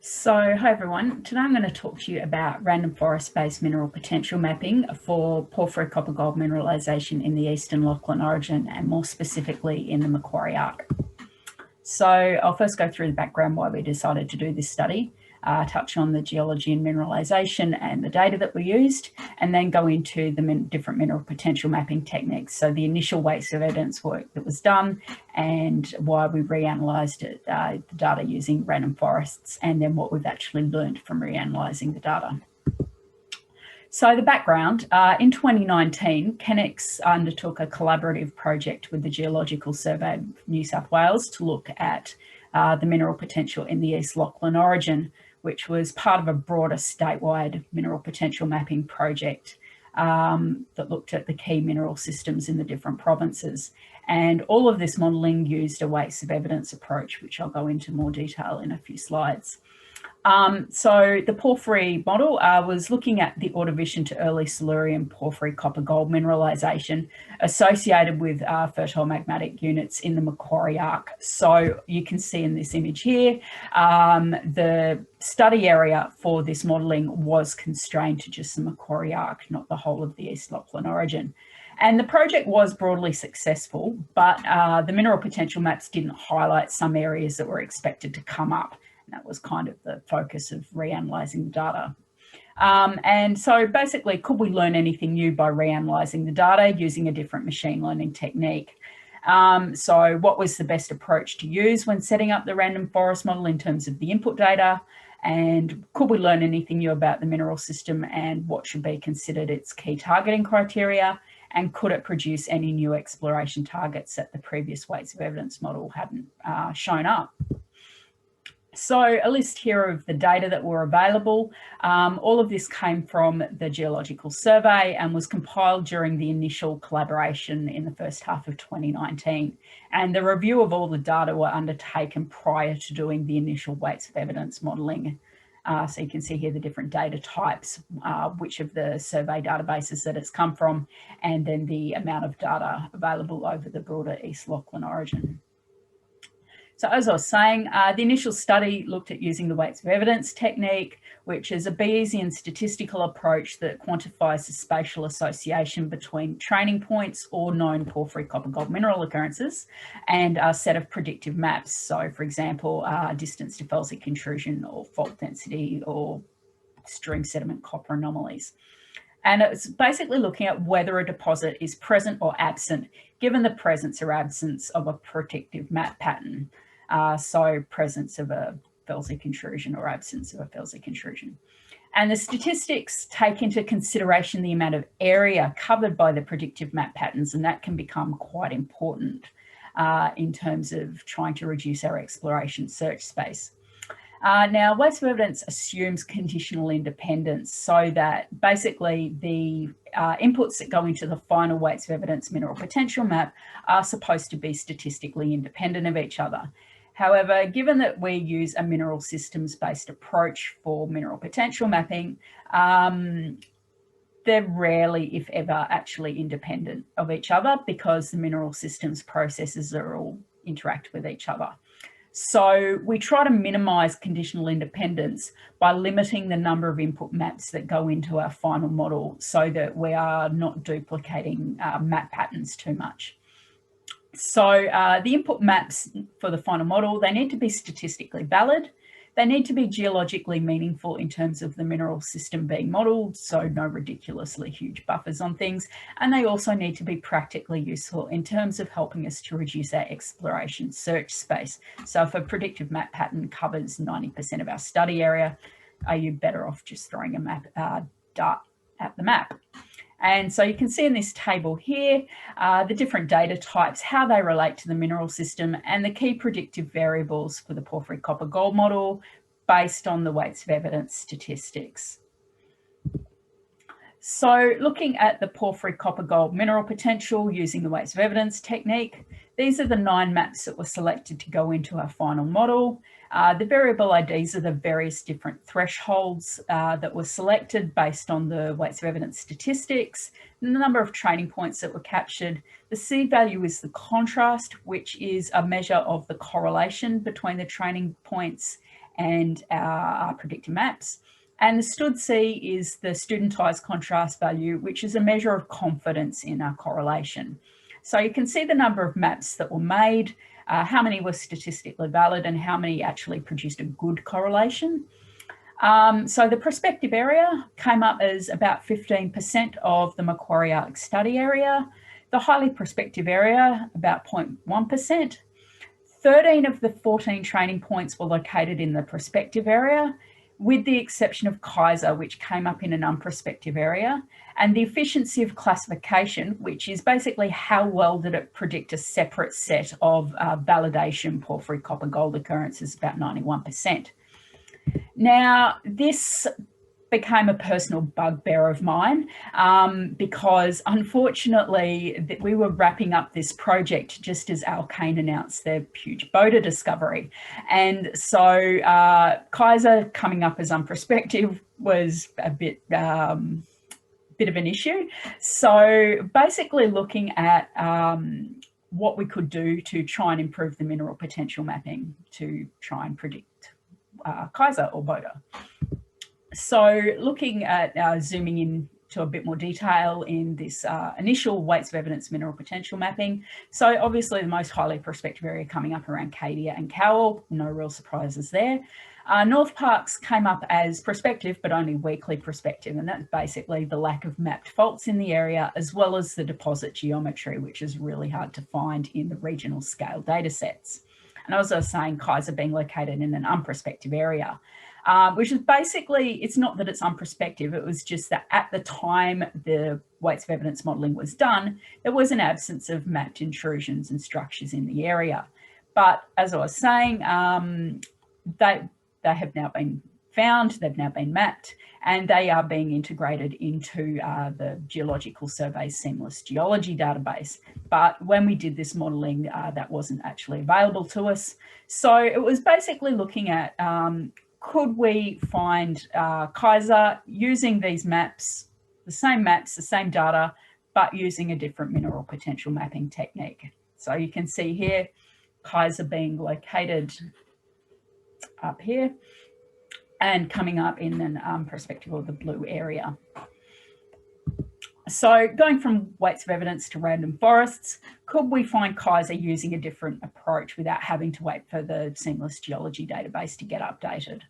So, hi everyone. Today I'm going to talk to you about random forest-based mineral potential mapping for porphyry copper gold mineralisation in the eastern Lachlan Orogen and more specifically in the Macquarie Arc. So I'll first go through the background why we decided to do this study, touch on the geology and mineralisation and the data that we used, and then go into the different mineral potential mapping techniques. So the initial weights of evidence work that was done and why we reanalysed it, the data using random forests, and then what we've actually learned from reanalysing the data. So the background, in 2019, Kenex undertook a collaborative project with the Geological Survey of New South Wales to look at the mineral potential in the East Lachlan Orogen, which was part of a broader statewide mineral potential mapping project that looked at the key mineral systems in the different provinces. And all of this modelling used a weights of evidence approach, which I'll go into more detail in a few slides. So the porphyry model was looking at the Ordovician to early Silurian porphyry copper gold mineralisation associated with fertile magmatic units in the Macquarie Arc. So you can see in this image here, the study area for this modelling was constrained to just the Macquarie Arc, not the whole of the East Lachlan Orogen. And the project was broadly successful, but the mineral potential maps didn't highlight some areas that were expected to come up. That was kind of the focus of reanalysing the data. And so basically, could we learn anything new by reanalysing the data using a different machine learning technique? So what was the best approach to use when setting up the random forest model in terms of the input data? And could we learn anything new about the mineral system and what should be considered its key targeting criteria? And could it produce any new exploration targets that the previous weights of evidence model hadn't shown up? So a list here of the data that were available. All of this came from the Geological Survey and was compiled during the initial collaboration in the first half of 2019. And the review of all the data were undertaken prior to doing the initial weights of evidence modelling. So you can see here the different data types, which of the survey databases that it's come from, and then the amount of data available over the broader East Lachlan Orogen. So as I was saying, the initial study looked at using the weights of evidence technique, which is a Bayesian statistical approach that quantifies the spatial association between training points or known porphyry copper gold mineral occurrences and a set of predictive maps. So for example, distance to felsic intrusion or fault density or stream sediment copper anomalies. And it's basically looking at whether a deposit is present or absent, given the presence or absence of a predictive map pattern. So presence of a felsic intrusion or absence of a felsic intrusion. And the statistics take into consideration the amount of area covered by the predictive map patterns, and that can become quite important in terms of trying to reduce our exploration search space. Now, weights of evidence assumes conditional independence, so that basically the inputs that go into the final weights of evidence mineral potential map are supposed to be statistically independent of each other. However, given that we use a mineral systems-based approach for mineral potential mapping, they're rarely, if ever, actually independent of each other because the mineral systems processes are all interact with each other. So we try to minimise conditional independence by limiting the number of input maps that go into our final model so that we are not duplicating map patterns too much. So the input maps for the final model, they need to be statistically valid. They need to be geologically meaningful in terms of the mineral system being modelled, so no ridiculously huge buffers on things. And they also need to be practically useful in terms of helping us to reduce our exploration search space. So if a predictive map pattern covers 90% of our study area, are you better off just throwing a dart at the map? And so you can see in this table here, the different data types, how they relate to the mineral system and the key predictive variables for the porphyry copper gold model based on the weights of evidence statistics. So looking at the porphyry copper gold mineral potential using the weights of evidence technique, these are the 9 maps that were selected to go into our final model. The variable IDs are the various different thresholds that were selected based on the weights of evidence statistics, and the number of training points that were captured. The C value is the contrast, which is a measure of the correlation between the training points and our predictive maps. And the STUD-C is the studentized contrast value, which is a measure of confidence in our correlation. So you can see the number of maps that were made, how many were statistically valid, and how many actually produced a good correlation. So the prospective area came up as about 15% of the Macquarie Arc study area. The highly prospective area, about 0.1%. 13 of the 14 training points were located in the prospective area, with the exception of Kaiser, which came up in an unprospective area. And the efficiency of classification, which is basically how well did it predict a separate set of validation porphyry copper gold occurrences, about 91%. Now, this became a personal bugbear of mine because unfortunately we were wrapping up this project just as Alkane announced their huge Boda discovery. And so Kaiser coming up as unprospective was a bit of an issue. So basically looking at what we could do to try and improve the mineral potential mapping to try and predict Kaiser or Boda. So looking at zooming in to a bit more detail in this initial weights of evidence mineral potential mapping. So obviously the most highly prospective area coming up around Cadia and Cowell, no real surprises there. North Parkes came up as prospective, but only weakly prospective, and that's basically the lack of mapped faults in the area, as well as the deposit geometry, which is really hard to find in the regional scale data sets. And as I was saying, Kaiser being located in an unprospective area. Which is basically, it's not that it's unprospective, it was just that at the time the weights of evidence modelling was done, there was an absence of mapped intrusions and structures in the area. But as I was saying, they have now been found, they've now been mapped, and they are being integrated into the Geological Survey's Seamless Geology database. But when we did this modelling, that wasn't actually available to us. So it was basically looking at could we find Kaiser using these maps, the same data, but using a different mineral potential mapping technique. So you can see here, Kaiser being located up here and coming up in an perspective of the blue area. So going from weights of evidence to random forests, could we find Kaiser using a different approach without having to wait for the Seamless Geology database to get updated?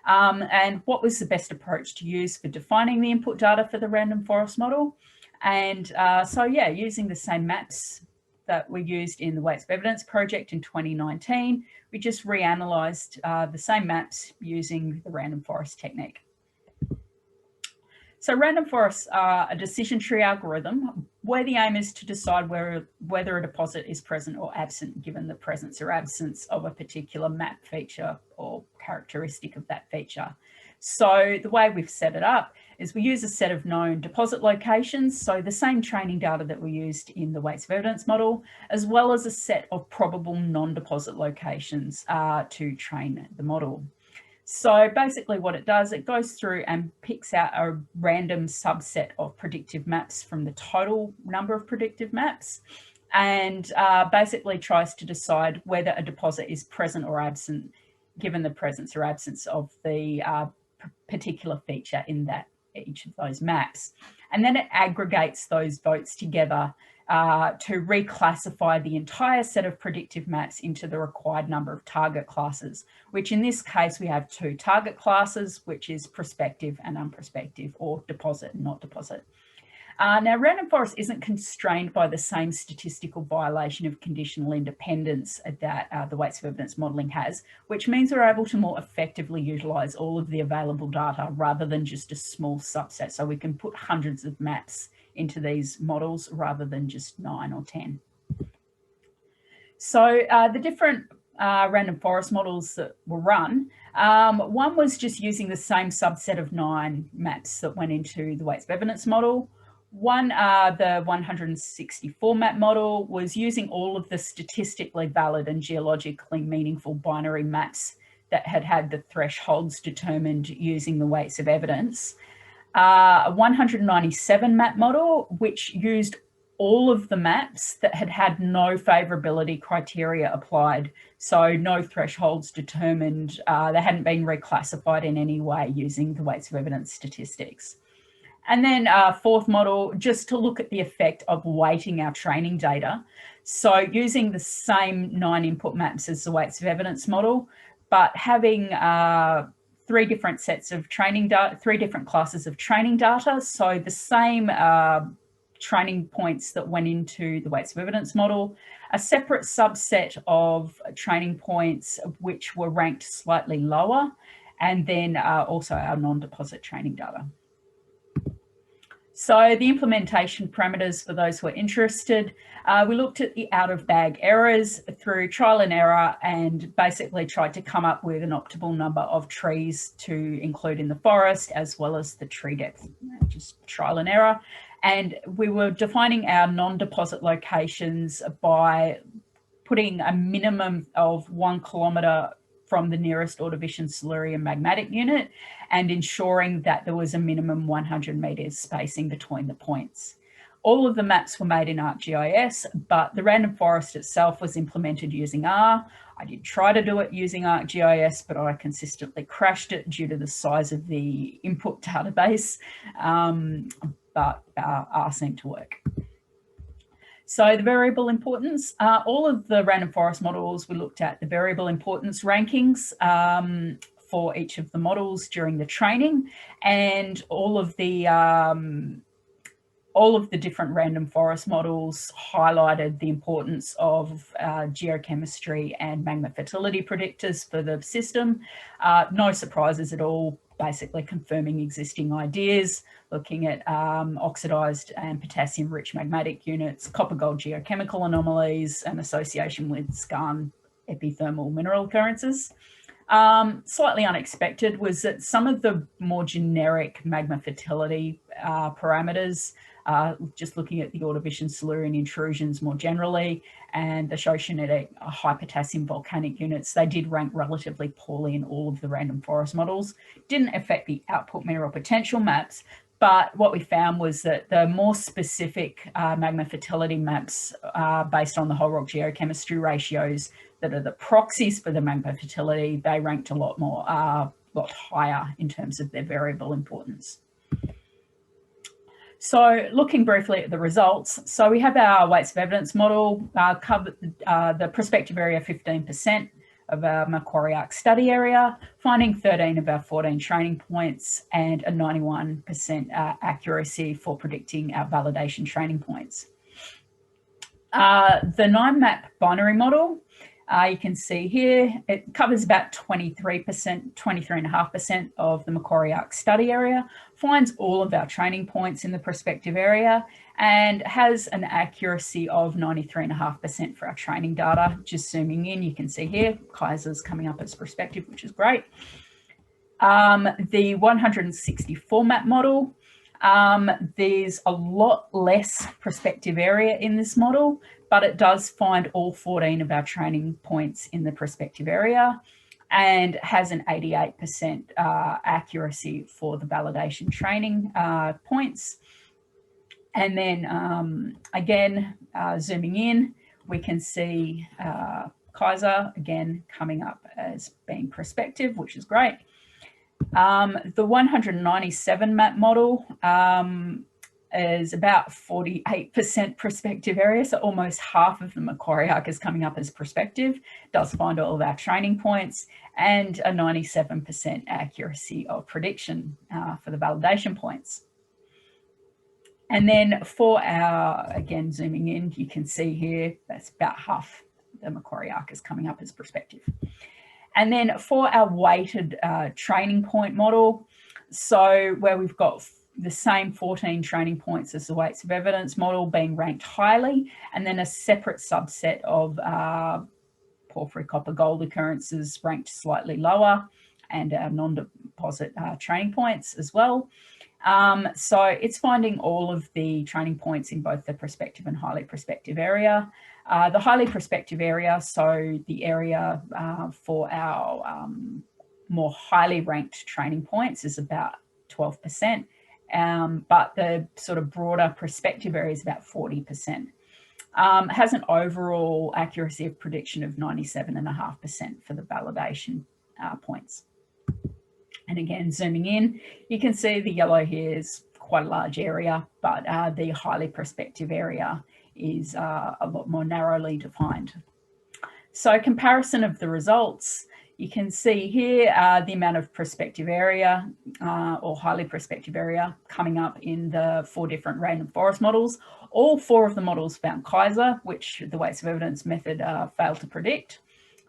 And what was the best approach to use for defining the input data for the random forest model? And so, yeah, using the same maps that were used in the weights of evidence project in 2019, we just reanalyzed the same maps using the random forest technique. So random forests are a decision tree algorithm where the aim is to decide whether a deposit is present or absent, given the presence or absence of a particular map feature or characteristic of that feature. So the way we've set it up is we use a set of known deposit locations, so the same training data that we used in the weights of evidence model, as well as a set of probable non-deposit locations to train the model. So basically what it does, it goes through and picks out a random subset of predictive maps from the total number of predictive maps, and basically tries to decide whether a deposit is present or absent, given the presence or absence of the particular feature in each of those maps. And then it aggregates those votes together to reclassify the entire set of predictive maps into the required number of target classes, which in this case we have 2 target classes, which is prospective and unprospective, or deposit and not deposit. Now, random forest isn't constrained by the same statistical violation of conditional independence that the weights of evidence modelling has, which means we're able to more effectively utilise all of the available data rather than just a small subset. So we can put hundreds of maps into these models rather than just 9 or 10. So the different random forest models that were run, one was just using the same subset of 9 maps that went into the weights of evidence model. One, the 164 map model, was using all of the statistically valid and geologically meaningful binary maps that had the thresholds determined using the weights of evidence. A 197 map model, which used all of the maps that had no favourability criteria applied. So no thresholds determined. They hadn't been reclassified in any way using the weights of evidence statistics. And then fourth model, just to look at the effect of weighting our training data. So using the same 9 input maps as the weights of evidence model, but having 3 different sets of training data, 3 different classes of training data. So the same training points that went into the weights of evidence model, a separate subset of training points which were ranked slightly lower, and then also our non-deposit training data. So the implementation parameters for those who are interested, we looked at the out-of-bag errors through trial and error and basically tried to come up with an optimal number of trees to include in the forest, as well as the tree depth, just trial and error. And we were defining our non-deposit locations by putting a minimum of 1 kilometre from the nearest Ordovician Silurian magmatic unit and ensuring that there was a minimum 100 metres spacing between the points. All of the maps were made in ArcGIS, but the random forest itself was implemented using R. I did try to do it using ArcGIS, but I consistently crashed it due to the size of the input database, but R seemed to work. So the variable importance, all of the random forest models, we looked at the variable importance rankings for each of the models during the training, and all of the different random forest models highlighted the importance of geochemistry and magma fertility predictors for the system. No surprises at all, basically confirming existing ideas, looking at oxidized and potassium-rich magmatic units, copper-gold geochemical anomalies, and association with skarn epithermal mineral occurrences. Slightly unexpected was that some of the more generic magma fertility parameters, just looking at the Ordovician Silurian intrusions more generally and the oceanic high potassium volcanic units, they did rank relatively poorly in all of the random forest models. Didn't affect the output mineral potential maps, but what we found was that the more specific magma fertility maps based on the whole rock geochemistry ratios that are the proxies for the magma fertility, they ranked a lot higher in terms of their variable importance. So looking briefly at the results, so we have our weights of evidence model covered the prospective area 15% of our Macquarie Arc study area, finding 13 of our 14 training points and a 91% accuracy for predicting our validation training points. The 9-map binary model, you can see here, it covers about 23.5% of the Macquarie Arc study area, finds all of our training points in the prospective area, and has an accuracy of 93.5% for our training data. Just zooming in, you can see here, Kaiser's coming up as prospective, which is great. The 164 map model, there's a lot less prospective area in this model, but it does find all 14 of our training points in the prospective area and has an 88% accuracy for the validation training points. And then again, zooming in, we can see Kaiser again coming up as being prospective, which is great. The 197 map model is about 48% prospective area, so almost half of the Macquarie Arc is coming up as prospective, does find all of our training points, and a 97% accuracy of prediction for the validation points. And then for our, again, zooming in, you can see here, that's about half the Macquarie Arc is coming up as prospective. And then for our weighted training point model, so where we've got the same 14 training points as the weights of evidence model being ranked highly, and then a separate subset of porphyry copper gold occurrences ranked slightly lower, and our non-deposit training points as well. So it's finding all of the training points in both the prospective and highly prospective area. The highly prospective area, so the area for our more highly ranked training points is about 12%, but the sort of broader prospective area is about 40%. Has an overall accuracy of prediction of 97.5% for the validation points. And again, zooming in, you can see the yellow here is quite a large area, but the highly prospective area is a lot more narrowly defined. So comparison of the results, you can see here the amount of prospective area or highly prospective area coming up in the 4 different random forest models. All 4 of the models found Kaiser, which the weights of evidence method failed to predict.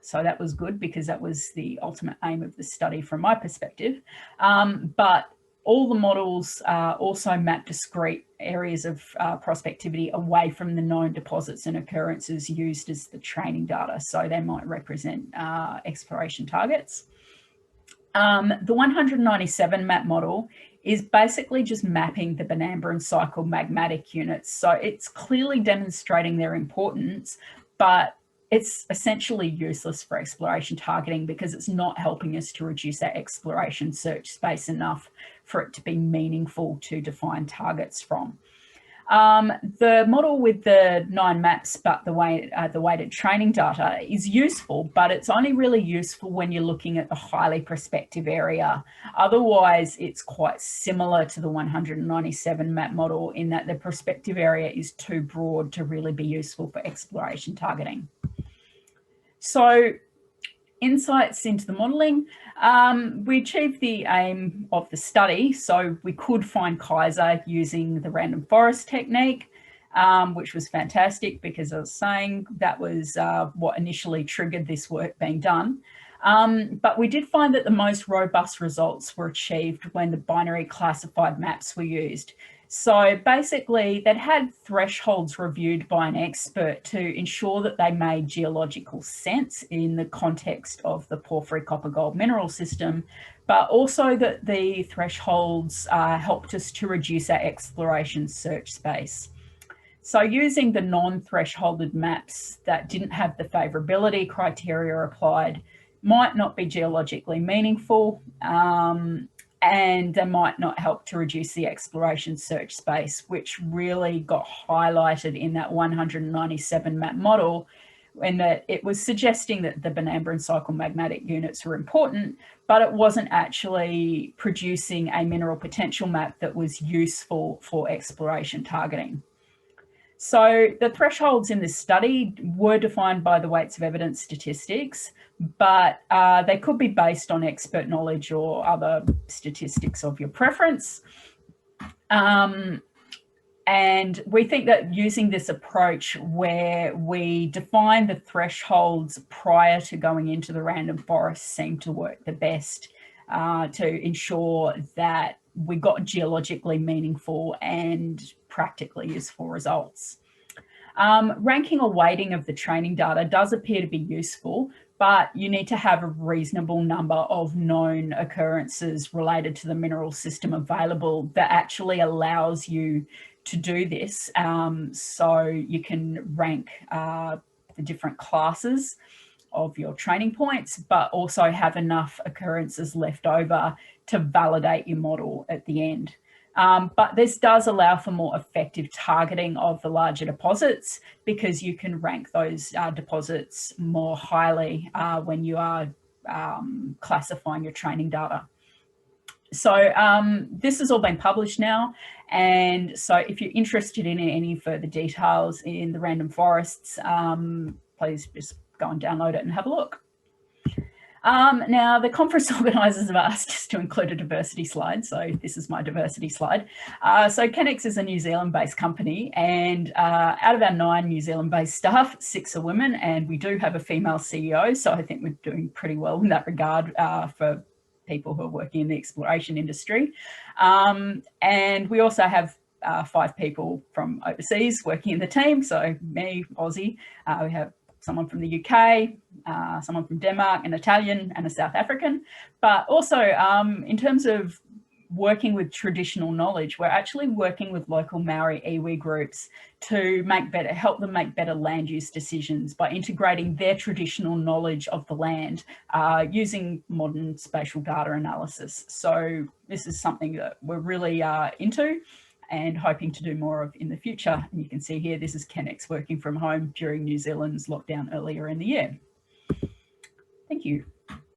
So that was good because that was the ultimate aim of the study from my perspective. But all the models also map discrete areas of prospectivity away from the known deposits and occurrences used as the training data. So they might represent exploration targets. The 197 map model is basically just mapping the Benambaran cycle magmatic units. So it's clearly demonstrating their importance, but it's essentially useless for exploration targeting because it's not helping us to reduce our exploration search space enough for it to be meaningful to define targets from. The model with the 9 maps, but the weighted training data is useful, but it's only really useful when you're looking at the highly prospective area. Otherwise, it's quite similar to the 197 map model in that the prospective area is too broad to really be useful for exploration targeting. So insights into the modelling. We achieved the aim of the study. So we could find Kaiser using the random forest technique, which was fantastic because I was saying that was what initially triggered this work being done. But we did find that the most robust results were achieved when the binary classified maps were used. So basically, they'd had thresholds reviewed by an expert to ensure that they made geological sense in the context of the porphyry copper gold mineral system, but also that the thresholds helped us to reduce our exploration search space. So using the non-thresholded maps that didn't have the favourability criteria applied might not be geologically meaningful, and they might not help to reduce the exploration search space, which really got highlighted in that 197 map model, in that it was suggesting that the Benambaran cycle magmatic units were important, but it wasn't actually producing a mineral potential map that was useful for exploration targeting. So the thresholds in this study were defined by the weights of evidence statistics, but they could be based on expert knowledge or other statistics of your preference. And we think that using this approach where we define the thresholds prior to going into the random forest seemed to work the best to ensure that we got geologically meaningful and practically useful results. Ranking or weighting of the training data does appear to be useful, but you need to have a reasonable number of known occurrences related to the mineral system available that actually allows you to do this, so you can rank the different classes of your training points, but also have enough occurrences left over to validate your model at the end. But this does allow for more effective targeting of the larger deposits because you can rank those deposits more highly when you are classifying your training data. So this has all been published now. And so if you're interested in any further details in the random forests, please just go and download it and have a look. Now, the conference organisers have asked us to include a diversity slide, so this is my diversity slide. So Kenex is a New Zealand-based company, and out of our 9 New Zealand-based staff, 6 are women, and we do have a female CEO, so I think we're doing pretty well in that regard for people who are working in the exploration industry. And we also have 5 people from overseas working in the team, so me, Aussie, we have someone from the UK, someone from Denmark, an Italian and a South African. But also in terms of working with traditional knowledge. We're actually working with local Maori iwi groups to help them make better land use decisions by integrating their traditional knowledge of the land using modern spatial data analysis. So this is something that we're really into and hoping to do more of in the future. And you can see here, this is Kenex working from home during New Zealand's lockdown earlier in the year. Thank you.